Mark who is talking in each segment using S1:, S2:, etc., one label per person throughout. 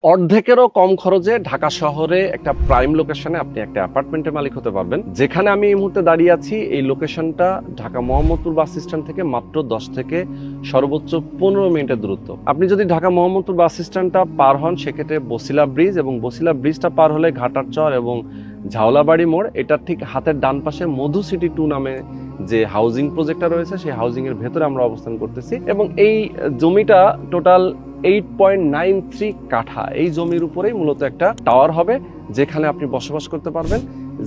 S1: অর্ধেকেরও কম খরচে ঢাকা শহরে একটা প্রাইম লোকেশনে আপনি একটা অ্যাপার্টমেন্টের মালিক হতে পারবেন। যেখানে আমি এই মুহূর্তে দাঁড়িয়ে আছি, এই লোকেশনটা ঢাকা মোহাম্মদপুর বাস স্ট্যান্ড থেকে মাত্র 10 থেকে সর্বোচ্চ 15 মিনিটের দূরত্ব। আপনি যদি ঢাকা মোহাম্মদপুর বাস স্ট্যান্ডটা পার হন, সেক্ষেত্রে বসিলা ব্রিজ, এবং বসিলা ব্রিজটা পার হলে ঘাটার চর এবং ঝাওলাবাড়ি মোড়, এটার ঠিক হাতের ডান পাশে মধু সিটি 2 নামে যে হাউজিং প্রজেক্টটা রয়েছে, সেই হাউজিং এর ভেতরে আমরা অবস্থান করতেছি। এবং এই জমিটা টোটাল 8.93 কাঠা। এই জমির উপরেই মূলত একটা টাওয়ার হবে, যেখানে আপনি বসবাস করতে পারবেন।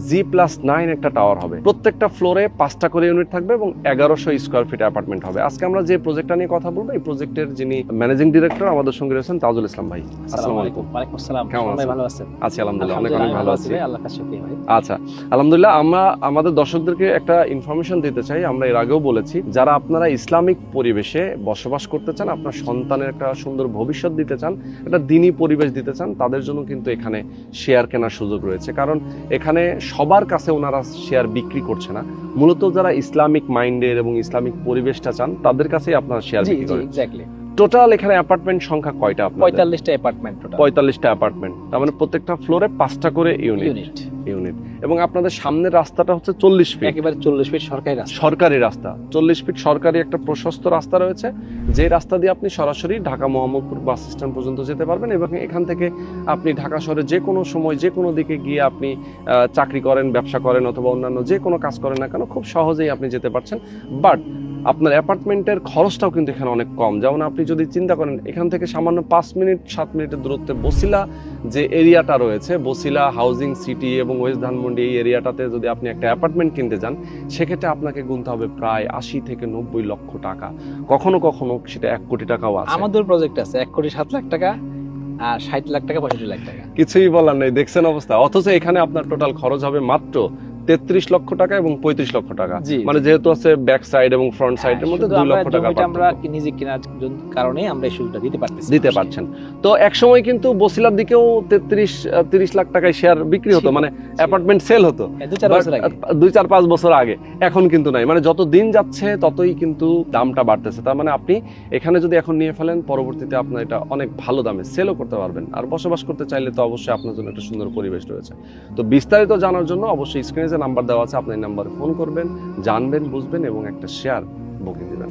S1: G+9 একটা টাওয়ার হবে। প্রত্যেকটা ফ্লোরে 5টা করে ইউনিট থাকবে এবং 1100 স্কোয়ার ফিট অ্যাপার্টমেন্ট হবে। আজকে আমরা যে প্রজেক্টটা নিয়ে কথা বলবো, এই প্রজেক্টের যিনি ম্যানেজিং ডিরেক্টর আমাদের সঙ্গে রয়েছেন তাজুল ইসলাম ভাই। আসসালামু আলাইকুম।
S2: ওয়ালাইকুম আসসালাম।
S1: কেমন আছেন?
S2: ভালো আছেন?
S1: আছি আলহামদুলিল্লাহ, অনেক ভালো আছি।
S2: আল্লাহর কাছে শুকরিয়া ভাই।
S1: আচ্ছা, আলহামদুলিল্লাহ। আমরা আমাদের দর্শকদেরকে একটা ইনফরমেশন দিতে চাই। আমরা এর আগেও বলেছি, যারা আপনারা ইসলামিক পরিবেশে বসবাস করতে চান, আপনার সন্তানের একটা সুন্দর ভবিষ্যৎ দিতে চান, একটা দ্বীনি পরিবেশ দিতে চান, তাদের জন্য কিন্তু এখানে শেয়ার কেনার সুযোগ রয়েছে। কারণ এখানে সবার কাছে ওনারা শেয়ার বিক্রি করছে না। মূলত যারা ইসলামিক মাইন্ডের এবং ইসলামিক পরিবেশটা চান, তাদের কাছেই আপনারা শেয়ার বিক্রি করেন।
S2: এক্স্যাক্টলি।
S1: টোটাল এখানে অ্যাপার্টমেন্ট সংখ্যা কয়টা আপনাদের?
S2: 45টা অ্যাপার্টমেন্ট টোটাল।
S1: 45টা অ্যাপার্টমেন্ট, তার মানে প্রত্যেকটা ফ্লোরে 5টা করে ইউনিট। এবং আপনাদের সামনের রাস্তাটা হচ্ছে 40 ফিট,
S2: একেবারে 40 ফিট সরকারি রাস্তা।
S1: সরকারি রাস্তা। 40 ফিট সরকারি একটা প্রশস্ত রাস্তা রয়েছে, যে রাস্তা দিয়ে আপনি সরাসরি ঢাকা মোহাম্মদপুর বাস স্ট্যান্ড পর্যন্ত যেতে পারবেন। এবং এখান থেকে আপনি ঢাকা শহরে যে কোনো সময় যে কোনো দিকে গিয়ে আপনি চাকরি করেন, ব্যবসা করেন, অথবা অন্যান্য যে কোনো কাজ করেন না কেন, খুব সহজেই আপনি যেতে পারছেন। বাট আপনার অ্যাপার্টমেন্টের খরচটাও কিন্তু এখানে অনেক কম। যেমন আপনি যদি চিন্তা করেন, এখান থেকে সামান্য 5 মিনিট 7 মিনিটের দূরত্বে বসিলা যে এরিয়াটা রয়েছে, বসিলা হাউজিং সিটি এবং ওয়েস্ট ধানমন্ডি, এই এরিয়াটাতে যদি আপনি একটা অ্যাপার্টমেন্ট কিনতে যান, সেক্ষেত্রে আপনাকে গুনতে হবে প্রায় 80 থেকে 90 লক্ষ টাকা। কখনো কখনো সেটা 1 কোটি টাকাও আছে।
S2: আমাদের প্রজেক্ট আছে 1 কোটি 7 লাখ টাকা আর 60 লাখ টাকা 65 লাখ টাকা।
S1: কিছুই বলার নেই, দেখছেন অবস্থা। অথচ এখানে আপনার টোটাল খরচ হবে মাত্র 33 লক্ষ টাকা এবং 35 লক্ষ টাকা। মানে যেহেতু আছে ব্যাক সাইড এবং ফ্রন্ট সাইডের মধ্যে 2 লক্ষ টাকা
S2: আমরা নিজে কেনার কারণে আমরা এই সুবিধা দিতে পারছেন।
S1: তো এক সময় কিন্তু বসিলার দিকেও 30 লাখ টাকায় শেয়ার বিক্রি হতো, মানে অ্যাপার্টমেন্ট সেল হতো 2-4-5 বছর আগে। এখন কিন্তু নাই। মানে যত দিন যাচ্ছে ততই কিন্তু দামটা বাড়তেছে। তার মানে আপনি এখানে যদি এখন নিয়ে ফেলেন, পরবর্তীতে আপনার এটা অনেক ভালো দামে সেলও করতে পারবেন। আর বসবাস করতে চাইলে তো অবশ্যই আপনার জন্য একটা সুন্দর পরিবেশ রয়েছে। তো বিস্তারিত জানার জন্য অবশ্যই স্ক্রিনে যে নাম্বার দেওয়া আছে, আপনি এই নাম্বারে ফোন করবেন, জানবেন, বুঝবেন এবং একটা শেয়ার বুকিং দিবেন।